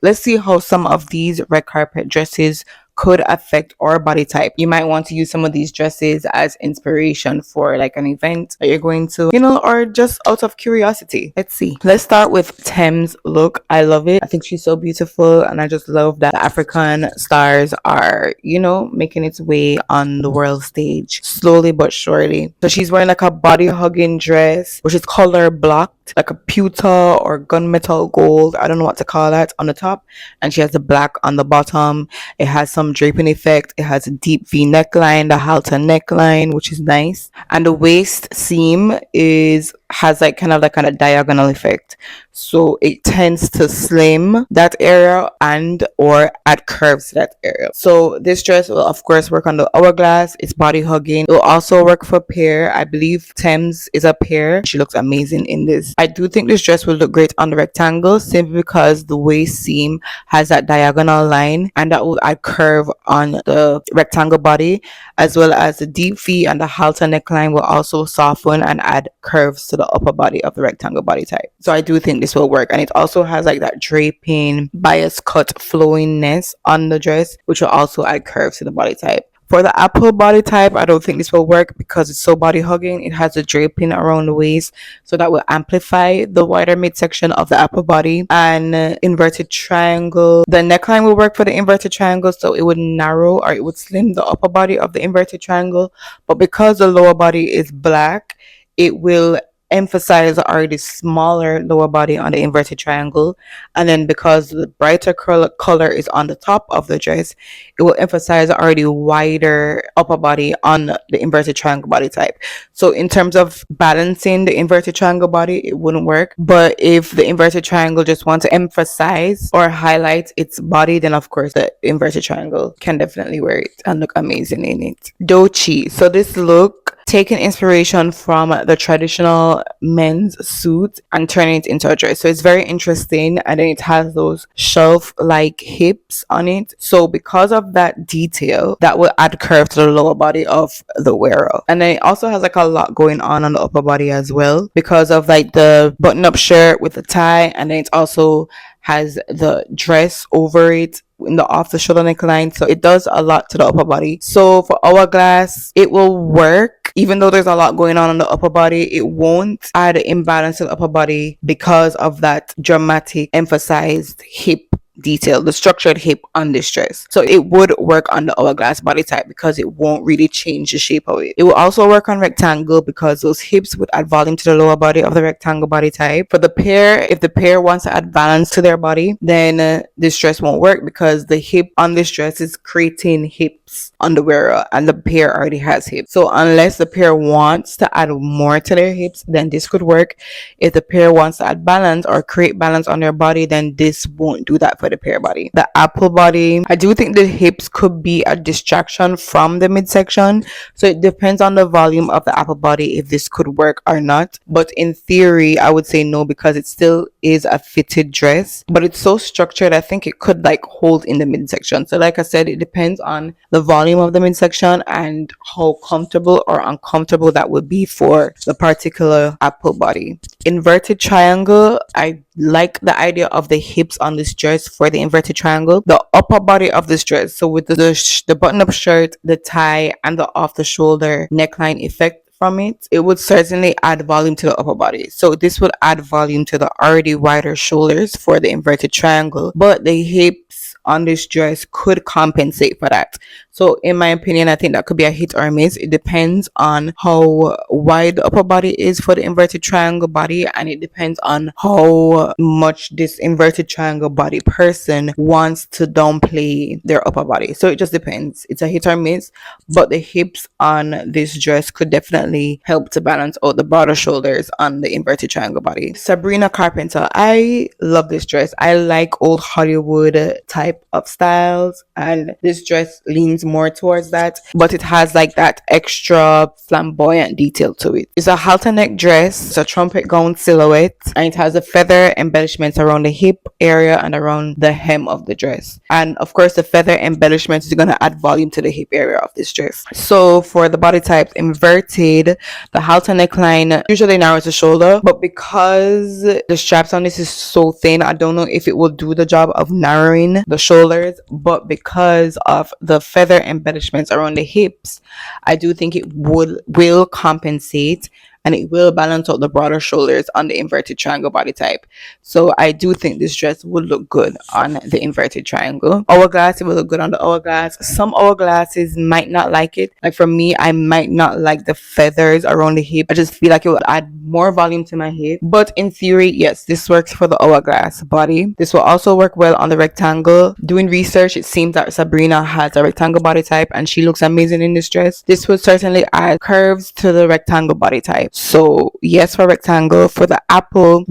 let's see how some of these red carpet dresses could affect our body type. You might want to use some of these dresses as inspiration for like an event that you're going to, or just out of curiosity. Let's see. Let's start with Tems look. I love it. I think she's so beautiful, and I just love that African stars are, making its way on the world stage slowly but surely. So she's wearing like a body hugging dress, which is color blocked, like a pewter or gunmetal gold. I don't know what to call that on the top, and she has the black on the bottom. It has some draping effect. It has a deep V neckline, the halter neckline, which is nice. And the waist seam has like kind of like a diagonal effect. So it tends to slim that area and or add curves to that area. So this dress will of course work on the hourglass. It's body hugging. It will also work for pear. I believe Tems is a pear. She looks amazing in this. I do think this dress will look great on the rectangle simply because the waist seam has that diagonal line, and that will add curve on the rectangle body, as well as the deep V and the halter neckline will also soften and add curves to the upper body of the rectangle body type. So I do think this will work, and it also has like that draping bias cut flowingness on the dress, which will also add curves to the body type. For the apple body type, I don't think this will work because it's so body hugging. It has a draping around the waist, so that will amplify the wider midsection of the apple body. And inverted triangle, the neckline will work for the inverted triangle, so it would narrow or it would slim the upper body of the inverted triangle. But because the lower body is black, it will emphasize already smaller lower body on the inverted triangle, and then because the brighter color is on the top of the dress, it will emphasize already wider upper body on the inverted triangle body type. So in terms of balancing the inverted triangle body, it wouldn't work. But if the inverted triangle just wants to emphasize or highlight its body, then of course the inverted triangle can definitely wear it and look amazing in it. Doechii. So this look taking inspiration from the traditional men's suit and turning it into a dress. So it's very interesting, and then it has those shelf like hips on it. So because of that detail, that will add curve to the lower body of the wearer. And then it also has like a lot going on the upper body as well, because of like the button up shirt with the tie, and then it also has the dress over it in the off the shoulder neckline. So it does a lot to the upper body. So for hourglass, it will work. Even though there's a lot going on the upper body, it won't add imbalance to the upper body because of that dramatic emphasized hip detail, the structured hip on this dress. So it would work on the hourglass body type because it won't really change the shape of it. It will also work on rectangle because those hips would add volume to the lower body of the rectangle body type. For the pear, if the pear wants to add balance to their body, then this dress won't work because the hip on this dress is creating hips on the wearer, and the pear already has hips. So unless the pear wants to add more to their hips, then this could work. If the pear wants to add balance or create balance on their body, then this won't do that for the pear body. The apple body, I do think the hips could be a distraction from the midsection. So it depends on the volume of the apple body if this could work or not. But in theory, I would say no, because it still is a fitted dress, but it's so structured. I think it could like hold in the midsection. So like I said, it depends on the volume of the midsection and how comfortable or uncomfortable that would be for the particular apple body. Inverted triangle, I like the idea of the hips on this dress for the inverted triangle. The upper body of this dress, so with the button up shirt, the tie, and the off the shoulder neckline effect from it, it would certainly add volume to the upper body. So this would add volume to the already wider shoulders for the inverted triangle, but the hips on this dress could compensate for that. So in my opinion, I think that could be a hit or a miss. It depends on how wide the upper body is for the inverted triangle body, and it depends on how much this inverted triangle body person wants to downplay their upper body. So it just depends. It's a hit or miss, but the hips on this dress could definitely help to balance out the broader shoulders on the inverted triangle body. Sabrina Carpenter, I love this dress. I like old Hollywood type of styles, and this dress leans more towards that, but it has like that extra flamboyant detail to it. It's a halter neck dress, it's a trumpet gown silhouette, and it has a feather embellishments around the hip area and around the hem of the dress. And of course, the feather embellishments is going to add volume to the hip area of this dress. So for the body type inverted, the halter neckline usually narrows the shoulder, but because the straps on this is so thin, I don't know if it will do the job of narrowing the shoulders, but because of the feather embellishments around the hips, I do think it will compensate, and it will balance out the broader shoulders on the inverted triangle body type. So I do think this dress would look good on the inverted triangle. Hourglass, it will look good on the hourglass. Some hourglasses might not like it. Like for me, I might not like the feathers around the hip. I just feel like it would add more volume to my hip. But in theory, yes, this works for the hourglass body. This will also work well on the rectangle. Doing research, it seems that Sabrina has a rectangle body type and she looks amazing in this dress. This would certainly add curves to the rectangle body type. So yes, for rectangle. For the apple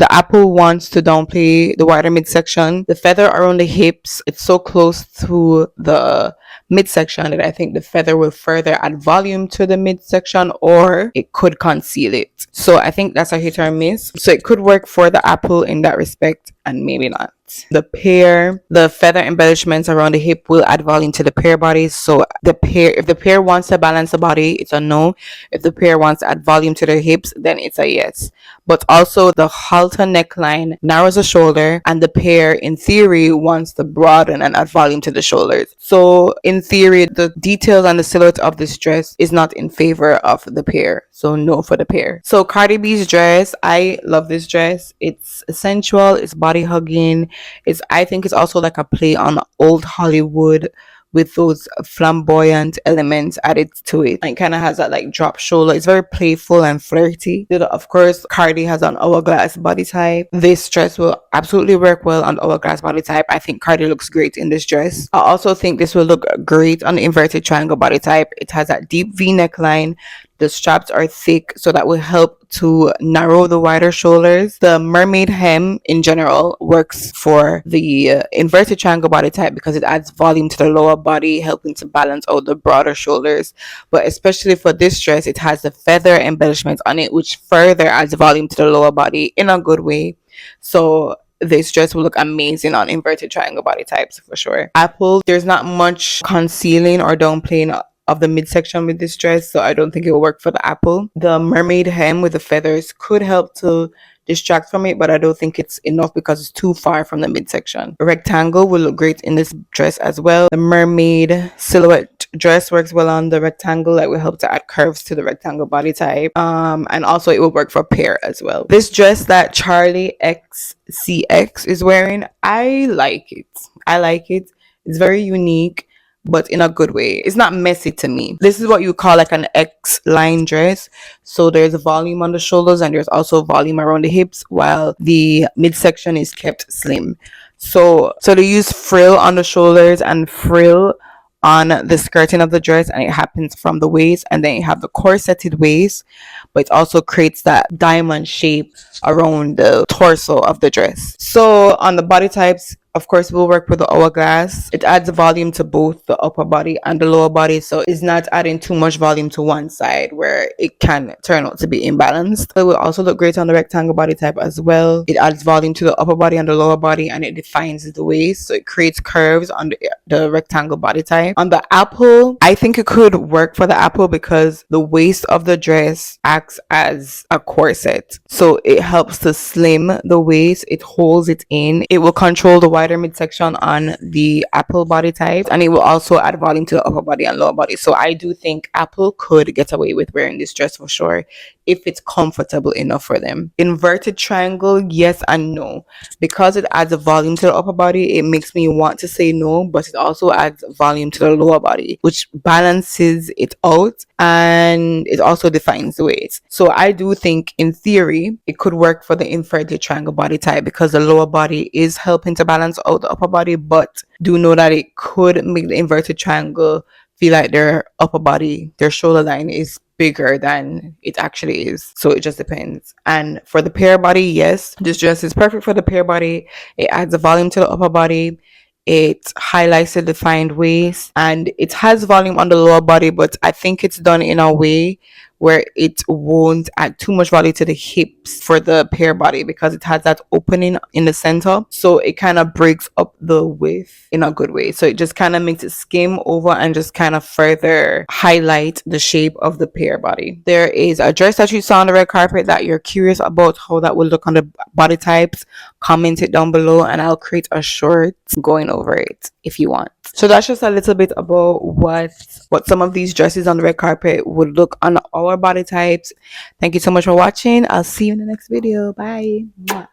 wants to downplay the wider midsection. The feather around the hips, it's so close to the midsection that I think the feather will further add volume to the midsection, or it could conceal it. So I think that's a hit or miss. So it could work for the apple in that respect, and maybe not. The pear, the feather embellishments around the hip will add volume to the pear body. So if the pear wants to balance the body, it's a no. If the pear wants to add volume to their hips, then it's a yes. But also the halter neckline narrows the shoulder, and the pear in theory wants to broaden and add volume to the shoulders. So in theory, the details and the silhouette of this dress is not in favor of the pear. So no for the pear. So Cardi B's dress, I love this dress. It's sensual, it's body hugging. I think it's also like a play on old Hollywood with those flamboyant elements added to it. It kind of has that like drop shoulder. It's very playful and flirty. Of course, Cardi has an hourglass body type. This dress will absolutely work well on the hourglass body type. I think Cardi looks great in this dress. I also think this will look great on the inverted triangle body type. It has that deep V neckline. The straps are thick, so that will help to narrow the wider shoulders. The mermaid hem in general works for the inverted triangle body type because it adds volume to the lower body, helping to balance out the broader shoulders. But especially for this dress, it has the feather embellishments on it, which further adds volume to the lower body in a good way. So this dress will look amazing on inverted triangle body types for sure. Apple, there's not much concealing or downplaying of the midsection with this dress, so I don't think it will work for the apple. The mermaid hem with the feathers could help to distract from it, but I don't think it's enough because it's too far from the midsection. A rectangle will look great in this dress as well. The mermaid silhouette dress works well on the rectangle. That will help to add curves to the rectangle body type, and also it will work for pear as well. This dress that Charli XCX is wearing, I like it. It's very unique, but in a good way. It's not messy to me. This is what you call like an X-line dress. So there's volume on the shoulders and there's also volume around the hips, while the midsection is kept slim. So they use frill on the shoulders and frill on the skirting of the dress, and it happens from the waist, and then you have the corseted waist, but it also creates that diamond shape around the torso of the dress. So on the body types, of course, we'll work with the hourglass. It adds volume to both the upper body and the lower body, so it's not adding too much volume to one side where it can turn out to be imbalanced. It will also look great on the rectangle body type as well. It adds volume to the upper body and the lower body, and it defines the waist, so it creates curves on the rectangle body type. On the apple, I think it could work for the apple because the waist of the dress acts as a corset, so it helps to slim the waist. It holds it in. It will control the wider midsection on the apple body type, and it will also add volume to the upper body and lower body. So I do think apple could get away with wearing this dress for sure if it's comfortable enough for them. Inverted triangle, yes and no. Because it adds a volume to the upper body, it makes me want to say no, but it also adds volume to the lower body, which balances it out, and it also defines the waist. So I do think in theory it could work for the inverted triangle body type because the lower body is helping to balance out the upper body, but do know that it could make the inverted triangle feel like their upper body, their shoulder line is bigger than it actually is. So it just depends. And for the pear body, yes, this dress is perfect for the pear body. It adds a volume to the upper body. It highlights the defined waist, and it has volume on the lower body, but I think it's done in a way where it won't add too much value to the hips for the pear body, because it has that opening in the center, so it kind of breaks up the width in a good way. So it just kind of makes it skim over and just kind of further highlight the shape of the pear body. There is a dress that you saw on the red carpet that you're curious about how that will look on the body types. Comment it down below and I'll create a short going over it if you want. So that's just a little bit about what some of these dresses on the red carpet would look on our body types. Thank you so much for watching. I'll see you in the next video. Bye. Mwah.